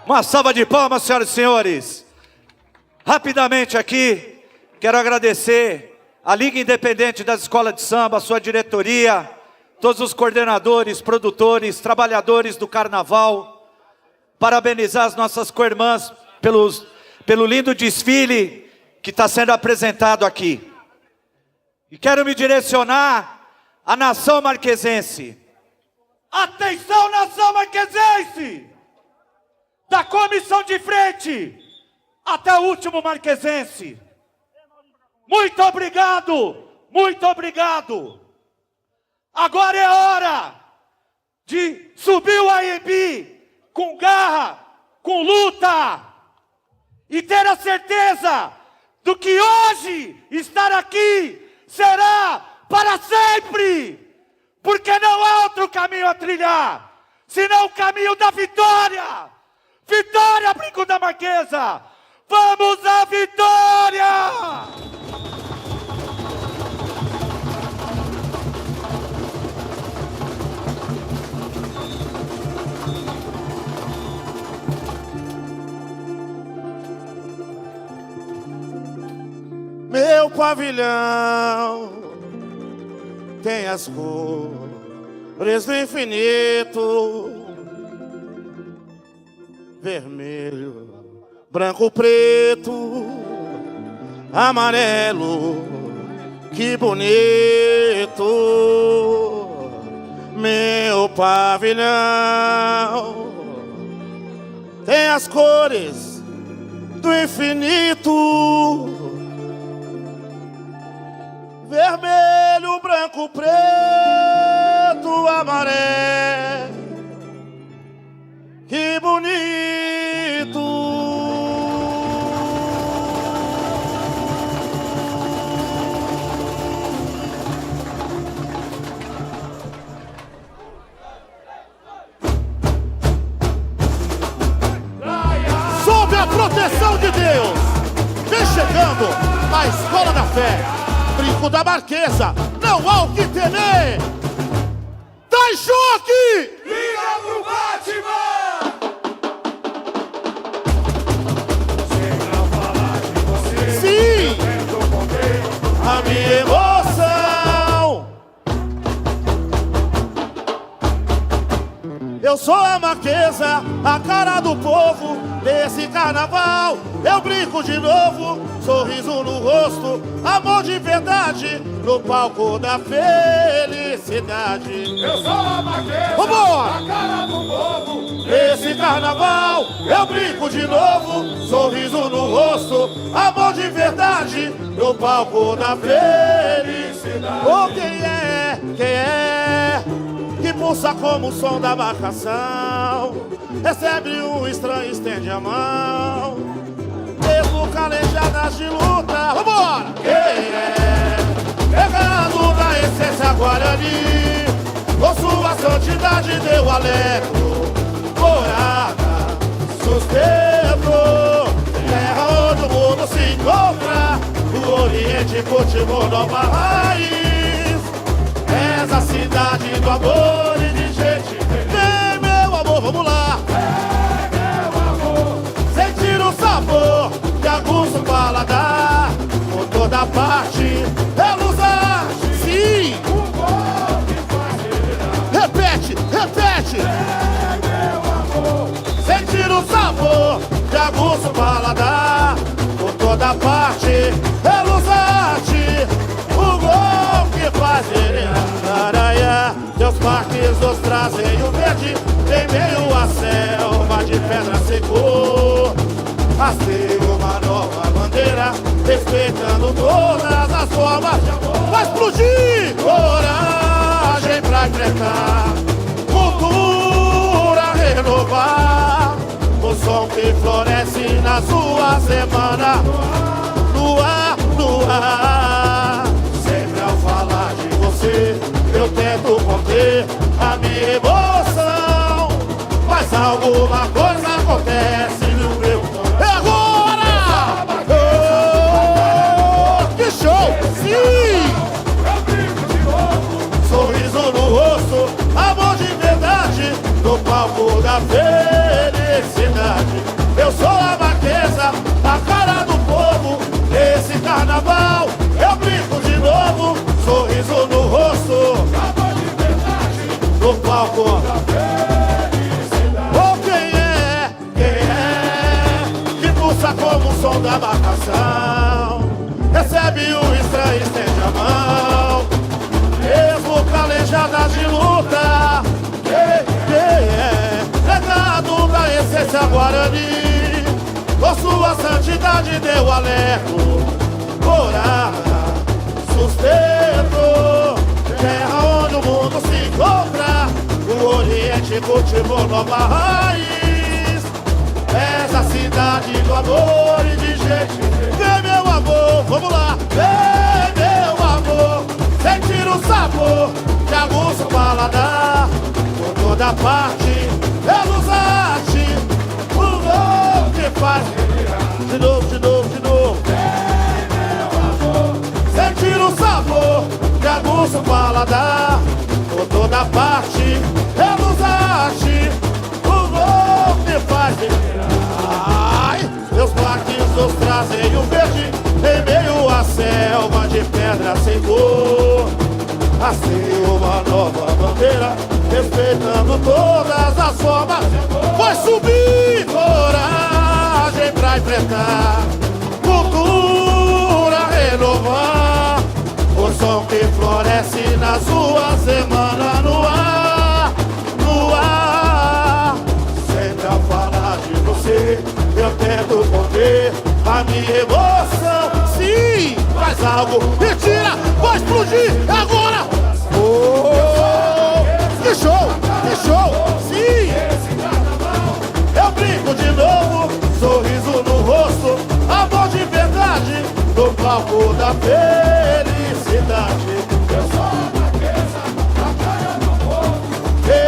Uma salva de palmas, senhoras e senhores. Rapidamente aqui, quero agradecer a Liga Independente das Escolas de Samba, a sua diretoria, todos os coordenadores, produtores, trabalhadores do Carnaval. Parabenizar as nossas co-irmãs pelo lindo desfile que está sendo apresentado aqui. E quero me direcionar à nação marquesense. Atenção, nação marquesense! Da comissão de frente até o último marquesense. Muito obrigado, muito obrigado. Agora é hora de subir o ANB com garra, com luta e ter a certeza do que hoje estar aqui será para sempre, porque não há outro caminho a trilhar, senão o caminho da vitória. Vitória, Brinco da Marquesa! Vamos à vitória! Meu pavilhão tem as cores do infinito: vermelho, branco, preto, amarelo, que bonito. Meu pavilhão tem as cores do infinito: vermelho, branco, preto, amarelo, que bonito. Sob a proteção de Deus, vem chegando a Escola da Fé, Brinco da Marquesa, não há o que temer. Dá choque! Liga pro Batman! Sim, a minha emoção. Eu sou a Marquesa, a cara do povo desse carnaval. Eu brinco de novo, sorriso no rosto, amor de verdade no palco da felicidade. Eu sou a Marquesa, Vambora! a cara do povo Esse carnaval, eu brinco de novo, sorriso no rosto, amor de verdade no palco da felicidade. Oh, quem é que pulsa como o som da marcação? Recebe um estranho, estende a mão, mesmo calejadas de luta. Vambora! Quem é? Pegando da essência guarani, com sua santidade deu alegro, morada, sustento, terra onde o mundo se encontra, o Oriente cultivou nova raiz. És a cidade do amor e de gente feliz. Vem, meu amor, vamos lá. Vem, meu amor, Sentir o sabor que aguça o paladar, por toda parte, é luz arte. Sim, o povo que faz girar. repete, repete. Vem, meu amor, Sentir o sabor que aguça o paladar, por toda parte, é luz arte. O gol que faz araia, teus parques nos trazem o verde, em meio à selva de pedra secou. Hastei uma nova bandeira, respeitando todas as formas de amor. Vai explodir! Coragem pra enfrentar, cultura renovar, o som que floresce na sua semana. No ar, no ar. Sempre ao falar de você, eu tento conter a minha emoção, mas alguma coisa acontece no meu coração. É agora! Oh, que show! Sim! eu brinco de novo. Sorriso no rosto, amor de verdade, no palco da felicidade. palco. Oh, quem é que pulsa como o som da marcação? Recebe o estranho, estende a mão, mesmo calejada de luta. Quem é legado da essência Guarani, com sua santidade deu alerto, coragem, sustento. Terra onde o mundo se encontra, o Oriente cultivou nova raiz. Essa cidade do amor e de gente. Vem meu amor, vamos lá. Vem meu amor, sentir o sabor que aguça o paladar. Por toda parte, luz arte, o amor que faz. De novo, de novo, de novo. Vem meu amor, sentir o sabor que aguça o paladar. Por toda parte, luz arte, o amor que faz. Ai, meus parques nos trazem o verde em meio à selva de pedra sem cor. Assim uma nova bandeira, respeitando todas as formas. Vai subir, coragem pra enfrentar, cultura renovar. O som que floresce nas ruas emana no ar, no ar. Sempre a falar de você, eu tento conter a minha emoção. Sim, faz algo, mentira, vai explodir agora. Oh, que show, sim. Eu brinco de novo, sorriso no rosto, amor de verdade, no palco da felicidade. Eu sou a fraqueza, a praia do povo.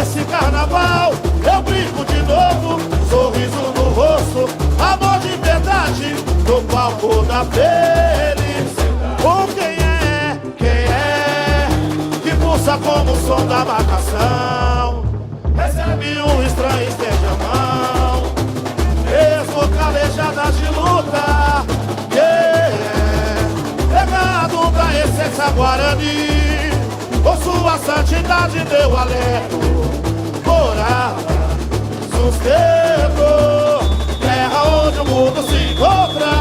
Esse carnaval, eu brinco de novo, sorriso no rosto, amor de verdade, no palco da felicidade. Oh, quem é que pulsa como o som da marcação? Recebe um estranho, estende a mão, mesmo calejada de luta. Legado da essência Guarani, com sua santidade deu alerto, coragem, sustento. Terra onde o mundo se encontra,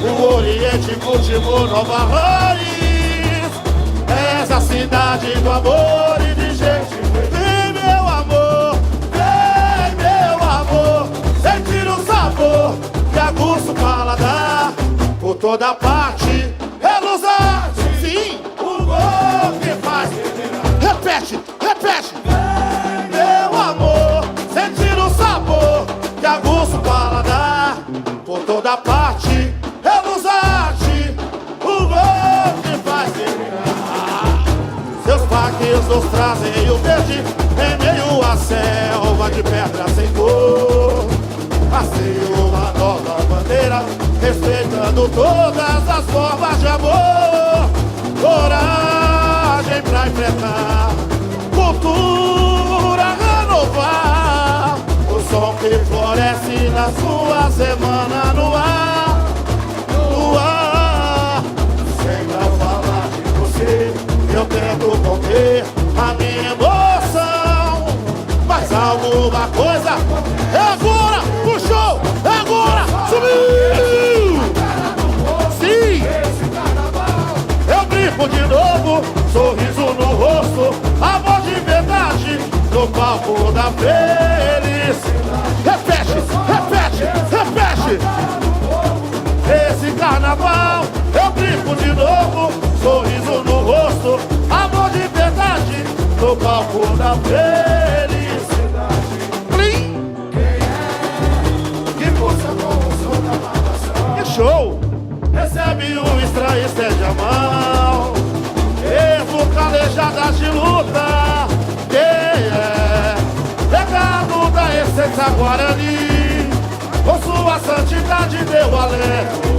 o Oriente cultivou nova raiz. Essa cidade do amor e de gente. Vem meu amor, sentir o sabor que aguça o paladar. Por toda parte, luz arte, sim, o gol que faz. Repete, repete. Meu amor, sentir o sabor que aguça o paladar. Por toda parte, luz arte, o gol que faz. Seus parques nos trazem o verde em meio à selva de pedra sem cor. Assim uma nova bandeira, respeitando todas as formas de amor. Coragem pra enfrentar, cultura renovar. O som que floresce nas ruas emana no ar, no ar. Sem eu falar de você, eu tento conter a minha emoção. Mas alguma coisa é agora, puxou, é agora, subiu. Sim, eu brinco de novo, sorriso no rosto, amor de verdade, no palco da felicidade. Repete, repete, repete. Esse carnaval, eu brinco de novo, sorriso no rosto, amor de verdade, no palco da felicidade. Plim! Que força com o som da marcação. Que show! Recebe um estranho, estende a mão, mesmo calejada de luta. Quem é legado da essência Guarani, com sua santidade deu alerto,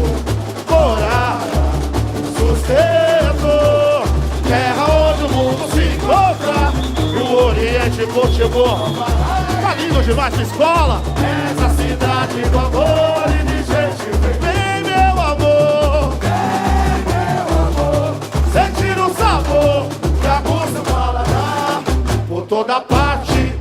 coragem, sustento. Terra onde o mundo se encontra, o Oriente cultivou. Tá lindo demais de escola. Essa cidade do amor e de gente. Vem meu amor, sentir o sabor que aguça o paladar. Por toda parte,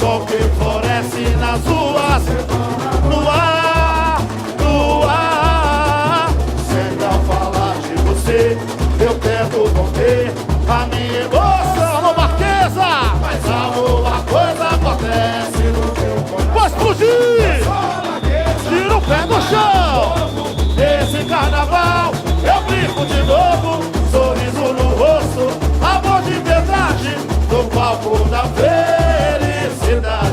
sol que floresce nas ruas, no ar, no ar. Sem não falar de você, eu tento conter a minha emoção. Alô, Marquesa! Mas alguma coisa acontece no meu coração. Vou explodir! Tira o pé do chão! Esse carnaval eu brinco de novo, sorriso no rosto, amor de verdade, no palco da felicidade.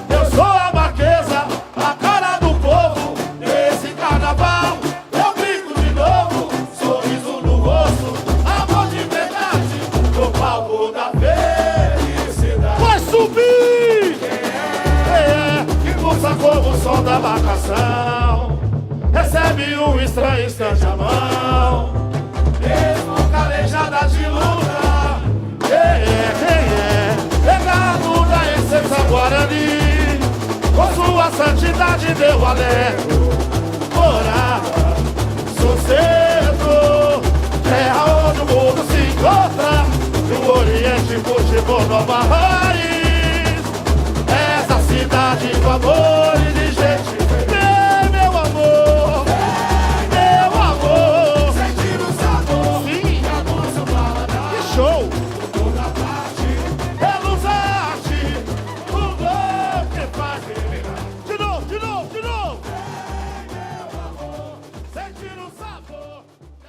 Eu sou a Marquesa, a cara do povo. Esse carnaval eu brinco de novo, sorriso no rosto, amor de verdade, no palco da felicidade. Vai subir! Quem é que pulsa como o som da marcação? Recebe um estranho instante à mão, mesmo calejada de luta. Quem é? Legado da essência Guarani, com sua santidade deu alegro. Morada, sossego, terra onde o mundo se encontra. No Oriente, futebol, Nova